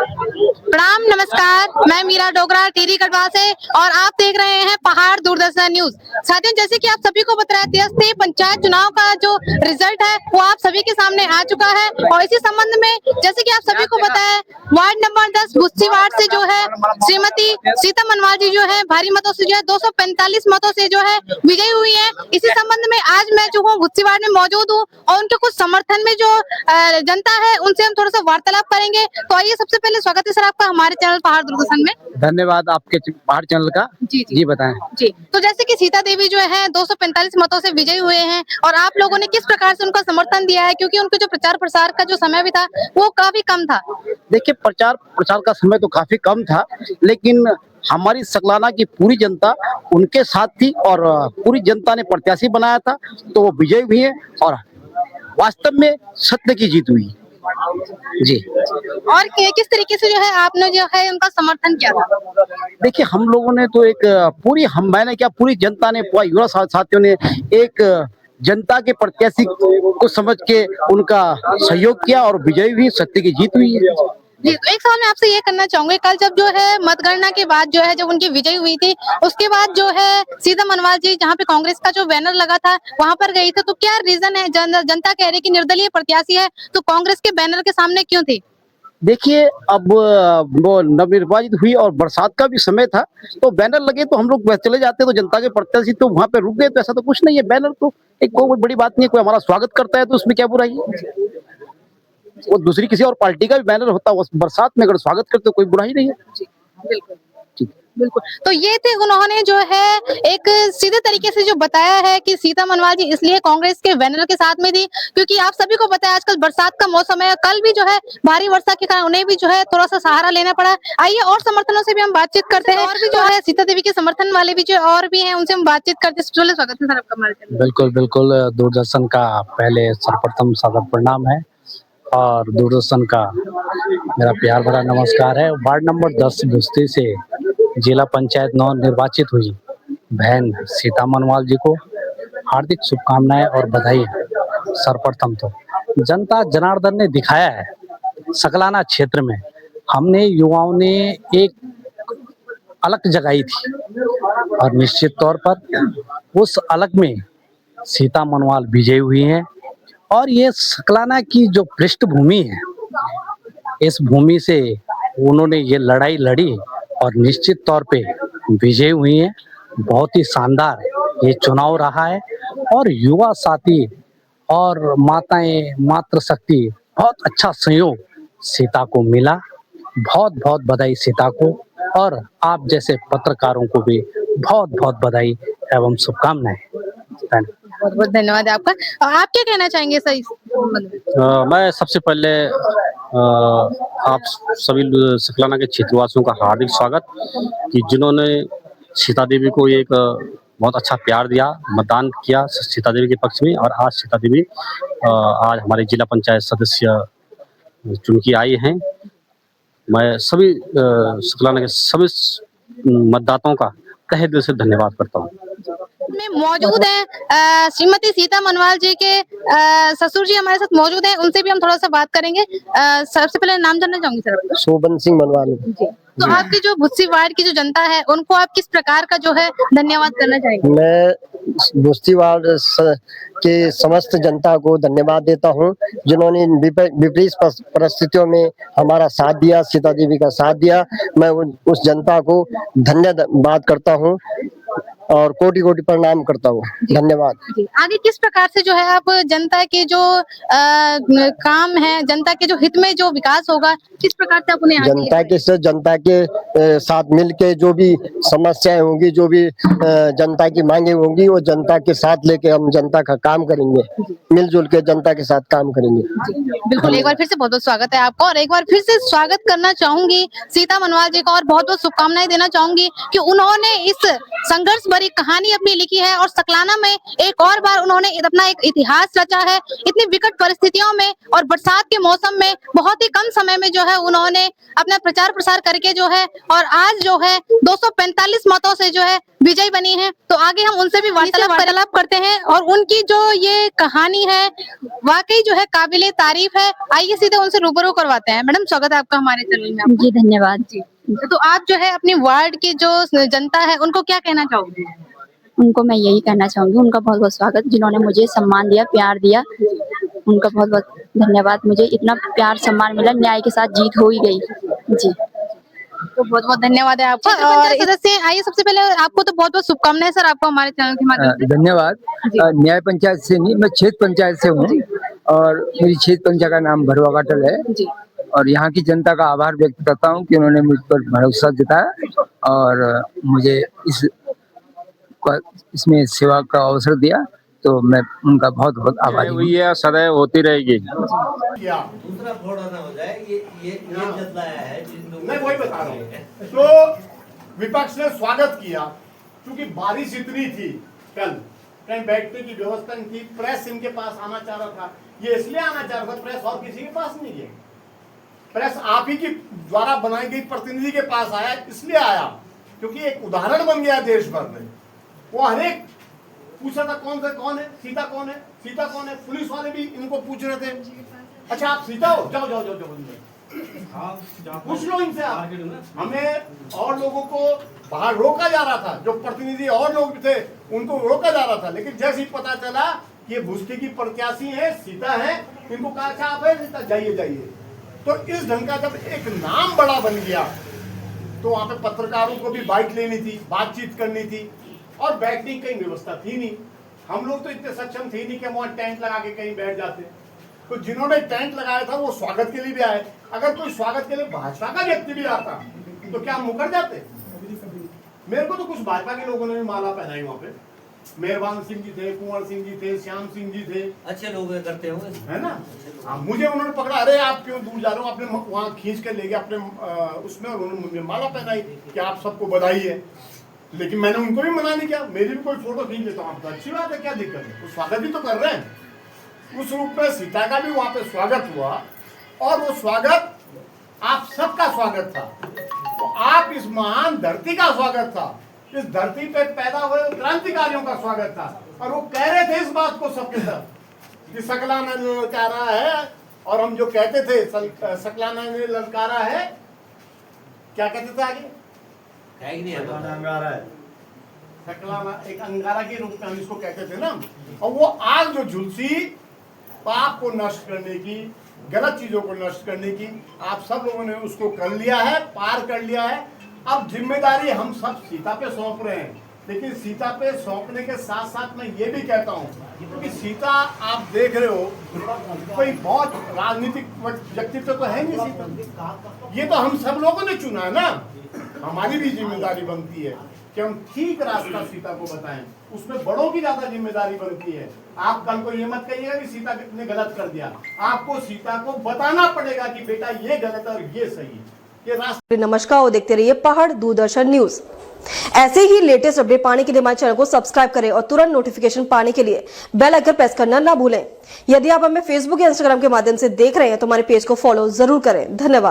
प्रणाम, नमस्कार। मैं मीरा डोगरा टिहरी गढ़वा से और आप देख रहे हैं पहाड़ दूरदर्शन न्यूज। साथियों, जैसे कि आप सभी को पता है, पंचायत चुनाव का जो रिजल्ट है वो आप सभी के सामने आ चुका है और इसी संबंध में जैसे कि आप सभी को पता है, वार्ड नंबर 10 बुस्सी वार्ड से जो है श्रीमती सीता मनवाल जी जो है भारी मतों से जो है 245 मतों से जो है विजयी हुई है। इसी संबंध में आज मैं जो हूँ बुस्सी वार्ड में मौजूद हूँ और उनके कुछ समर्थन में जो जनता है उनसे हम थोड़ा सा वार्तालाप करेंगे। तो आइए, सबसे पहले स्वागत है सर आपका हमारे चैनल पहाड़ दूरदर्शन में। धन्यवाद आपके पहाड़ चैनल का। जी बताएं। जी, तो जैसे कि सीता देवी जो है 245 मतों से विजयी हुए हैं और आप लोगों ने किस प्रकार से उनका समर्थन दिया है, क्योंकि उनके जो प्रचार प्रसार का जो समय भी था वो काफी कम था। देखिए, प्रचार प्रसार का समय तो काफी कम था, लेकिन हमारी सकलाना की पूरी जनता उनके साथ थी और पूरी जनता ने प्रत्याशी बनाया था, तो वो विजयी हुई है और वास्तव में सत्य की जीत हुई। जी। और किस तरीके से जो है आपने जो है उनका समर्थन किया था? देखिए, हम लोगों ने तो एक मैंने क्या, पूरी जनता ने, युवा साथियों ने एक जनता के प्रत्याशी को समझ के उनका सहयोग किया और विजयी हुई, सत्य की जीत हुई है। जी, तो एक सवाल मैं आपसे ये करना चाहूंगी, कल जब जो है मतगणना के बाद जो है जब उनकी विजय हुई थी, उसके बाद जो है सीता मनवाल जी जहाँ पे कांग्रेस का जो बैनर लगा था वहां पर गई थी, तो क्या रीजन है? जनता कह रही कि निर्दलीय प्रत्याशी है तो कांग्रेस के बैनर के सामने क्यों थी? देखिए, अब वो नवनिर्वाचित हुई और बरसात का भी समय था, तो बैनर लगे तो हम लोग चले जाते, तो जनता के प्रत्याशी तो वहां पे रुक गए, तो ऐसा तो कुछ नहीं है। बैनर तो एक कोई बड़ी बात नहीं है, कोई हमारा स्वागत करता है तो उसमें क्या बुराई है। वो दूसरी किसी और पार्टी का भी बैनर होता है, बरसात में अगर स्वागत करते तो कोई बुराई नहीं है। बिल्कुल बिल्कुल। तो ये थे, उन्होंने जो है एक सीधे तरीके से जो बताया है कि सीता मनवाल जी इसलिए कांग्रेस के बैनर के साथ में थी क्योंकि आप सभी को पता है आजकल बरसात का मौसम है, कल भी जो है भारी वर्षा के कारण उन्हें भी जो है थोड़ा सा सहारा लेना पड़ा। आइए और समर्थनों से भी हम बातचीत करते हैं, और भी जो है सीता देवी के समर्थन वाले भी जो और भी हैं उनसे हम बातचीत करते हैं। स्वागत है सर आपका हमारे चैनल। बिल्कुल बिल्कुल, दूरदर्शन का पहले सर्वप्रथम सादर प्रणाम है और दूरदर्शन का मेरा प्यार भरा नमस्कार है। वार्ड नंबर 10 बुस्ती से जिला पंचायत नव निर्वाचित हुई बहन सीता मनवाल जी को हार्दिक शुभकामनाएं और बधाई। सर्वप्रथम तो जनता जनार्दन ने दिखाया है, सकलाना क्षेत्र में हमने युवाओं ने एक अलग जगाई थी और निश्चित तौर पर उस अलग में सीता मनवाल विजयी हुई हैं और ये सकलाना की जो पृष्ठभूमि है, इस भूमि से उन्होंने ये लड़ाई लड़ी और निश्चित तौर पे विजयी हुई है। बहुत ही शानदार ये चुनाव रहा है और युवा साथी और माताएं, मातृशक्ति, बहुत अच्छा संयोग सीता को मिला। बहुत बहुत बधाई सीता को और आप जैसे पत्रकारों को भी बहुत बहुत बधाई एवं शुभकामनाएं। बहुत बहुत धन्यवाद आपका। आप क्या कहना चाहेंगे सर इस संबंध में? मैं सबसे पहले आप सभी सकलाना के क्षेत्रवासियों का हार्दिक स्वागत कि जिन्होंने सीता देवी को एक बहुत अच्छा प्यार दिया, मतदान किया सीता देवी के पक्ष में और आज सीता देवी आज हमारे जिला पंचायत सदस्य चुन के आई हैं। मैं सभी सकलाना के सभी मतदाताओं का तहे दिल से धन्यवाद करता हूँ। में मौजूद है श्रीमती सीता मनवाल जी के ससुर जी हमारे साथ मौजूद हैं, उनसे भी हम थोड़ा सा बात करेंगे। सबसे पहले नाम जानना चाहूंगी सर आपका। शोभन सिंह मनवाल। तो आपकी जो बुस्सी वार्ड की जो जनता है उनको आप किस प्रकार का जो है धन्यवाद करना चाहेंगे? मैं बुस्सी वार्ड के समस्त जनता को धन्यवाद देता हूं, जिन्होंने विपरीत परिस्थितियों में हमारा साथ दिया, सीता देवी का साथ दिया। मैं उस जनता को धन्यवाद करता हूं और कोटि कोटि प्रणाम करता हूँ। धन्यवाद। आगे किस प्रकार से जो है आप जनता के जो काम है, जनता के जो हित में जो विकास होगा, किस प्रकार से आप उन्हें जनता के साथ मिलके जो भी समस्याएं होंगी, जो भी जनता की मांगे होंगी, वो जनता के साथ लेके हम जनता का काम करेंगे, मिलजुल के जनता के साथ काम करेंगे। बिल्कुल, एक बार फिर से बहुत बहुत स्वागत है आपका और एक बार फिर से स्वागत करना चाहूंगी सीता मनवाल जी का और बहुत बहुत शुभकामनाएं देना चाहूंगी कि उन्होंने इस संघर्ष भरी कहानी अपनी लिखी है और सकलाना में एक और बार उन्होंने अपना एक इतिहास रचा है। इतनी विकट परिस्थितियों में और बरसात के मौसम में बहुत ही कम समय में जो है उन्होंने अपना प्रचार प्रसार करके जो है और आज जो है 245 मतों से जो है विजयी बनी है। तो आगे हम उनसे भी वार्तालाप करते हैं और उनकी जो ये कहानी है वाकई जो है काबिले तारीफ है। आइए सीधे उनसे रूबरू करवाते हैं। मैडम स्वागत है आपका हमारे चैनल में। जी धन्यवाद जी। तो आप जो है अपनी वार्ड की जो जनता है उनको क्या कहना चाहोगे? उनको मैं यही कहना चाहूंगी, उनका बहुत बहुत स्वागत, जिन्होंने मुझे सम्मान दिया, प्यार दिया, उनका बहुत बहुत धन्यवाद। मुझे इतना प्यार सम्मान मिला, न्याय के साथ जीत हो ही गई जी। तो बहुत बहुत धन्यवाद है आपका। और सदस्य आइए सबसे पहले आपको तो बहुत बहुत शुभकामनाएं सर आपको हमारे चैनल के माध्यम से। धन्यवाद। न्याय पंचायत से नहीं, मैं क्षेत्र पंचायत से हूँ और मेरी क्षेत्र पंचायत का नाम भरवा घाटल है जी। और यहाँ की जनता का आभार व्यक्त करता हूँ कि उन्होंने मुझ पर भरोसा जताया और मुझे इसमें सेवा का अवसर दिया, तो मैं उनका बहुत बहुत आभारी हूँ। हुई है, सदैव होती रहेगी। दूसरा थोड़ा ना हो जाए, ये जतलाया है मैं वही बता रहा हूँ। तो विपक्ष ने स्वागत किया, क्योंकि बारिश इतनी थी, कल कहीं बैठने की व्यवस्था नहीं थी, प्रेस इनके पास आना चाह रहा था। ये इसलिए आना चाह रहा था, प्रेस और किसी के पास नहीं है, प्रेस आप ही की द्वारा बनाई गई प्रतिनिधि के पास आया, इसलिए आया क्योंकि एक उदाहरण बन गया देश भर में। वो हर एक पूछा था कौन है, सीता कौन है, सीता कौन है। पुलिस वाले भी इनको पूछ रहे थे, अच्छा आप सीता हो, जाओ जाओ जाओ जाओ पूछ लो इनसे आप। हमें और लोगों को बाहर रोका जा रहा था, जो प्रतिनिधि और लोग थे उनको रोका जा रहा था, लेकिन जैसे ही पता चला ये भुस्की की प्रत्याशी है, सीता है, इनको कहा अच्छा आप है सीता, जाइए जाइए। तो इस ढंग का जब एक नाम बड़ा बन गया, तो वहां पे पत्रकारों को भी बाइट लेनी थी, बातचीत करनी थी, और बैठने की कहीं व्यवस्था थी नहीं। हम लोग तो इतने सक्षम थे नहीं कि हम वहां टेंट लगा के कहीं बैठ जाते। तो जिन्होंने टेंट लगाया था वो स्वागत के लिए भी आए। अगर कोई स्वागत के लिए भाजपा का व्यक्ति भी आता तो क्या हम मुकर जाते? मेरे को तो कुछ भाजपा के लोगों ने भी माला पहनाई वहां पे। मेहरबान सिंह जी थे, कुंवर सिंह जी थे, श्याम सिंह जी थे, अच्छे लोग करते हो, है ना। मुझे उन्होंने पकड़ा, अरे आप क्यों दूर जा रहे हो, आपने वहां खींच के ले गया अपने उसमें, और उन्होंने मुझे माला पहनाई कि आप सबको बधाई है। लेकिन मैंने उनको भी मना नहीं किया, मेरी भी कोई फोटो खींच लेता हूँ, अच्छी बात है, क्या दिक्कत है, वो स्वागत भी तो कर रहे हैं। उस रूप में सीता का भी वहां पे स्वागत हुआ, और वो स्वागत आप सबका स्वागत था। तो आप इस महान धरती का स्वागत था, इस धरती पे पैदा हुए क्रांतिकारियों का स्वागत था। और वो कह रहे थे इस बात को सबके सब कि सकलाना ने ललकारा है, और हम जो कहते थे सकलाना ने ललकारा है, क्या कहते थे आगे? अंगारा है, सकलाना एक अंगारा के रूप में हम इसको कहते थे ना। और वो आग जो झुलसी पाप को नष्ट करने की, गलत चीजों को नष्ट करने की, आप सब लोगों ने उसको कर लिया है, पार कर लिया है। अब जिम्मेदारी हम सब सीता पे सौंप रहे हैं, लेकिन सीता पे सौंपने के साथ साथ मैं ये भी कहता हूँ, क्योंकि सीता आप देख रहे हो कोई बहुत राजनीतिक व्यक्तित्व तो है नहीं सीता, ये तो हम सब लोगों ने चुना है ना। हमारी भी जिम्मेदारी बनती है कि हम ठीक रास्ता सीता को बताएं, उसमें बड़ों की ज्यादा जिम्मेदारी बनती है। आप कल को ये मत कहिएगा कि सीता ने गलत कर दिया, आपको सीता को बताना पड़ेगा कि बेटा ये गलत है और ये सही है, ये रास्ता। नमस्कार और देखते रहिए पहाड़ दूरदर्शन न्यूज। ऐसे ही लेटेस्ट अपडेट पाने के लिए हमारे चैनल को सब्सक्राइब करें और तुरंत नोटिफिकेशन पाने के लिए बेल आइकन प्रेस करना ना भूलें। यदि आप हमें फेसबुक या इंस्टाग्राम के माध्यम से देख रहे हैं तो हमारे पेज को फॉलो जरूर करें। धन्यवाद।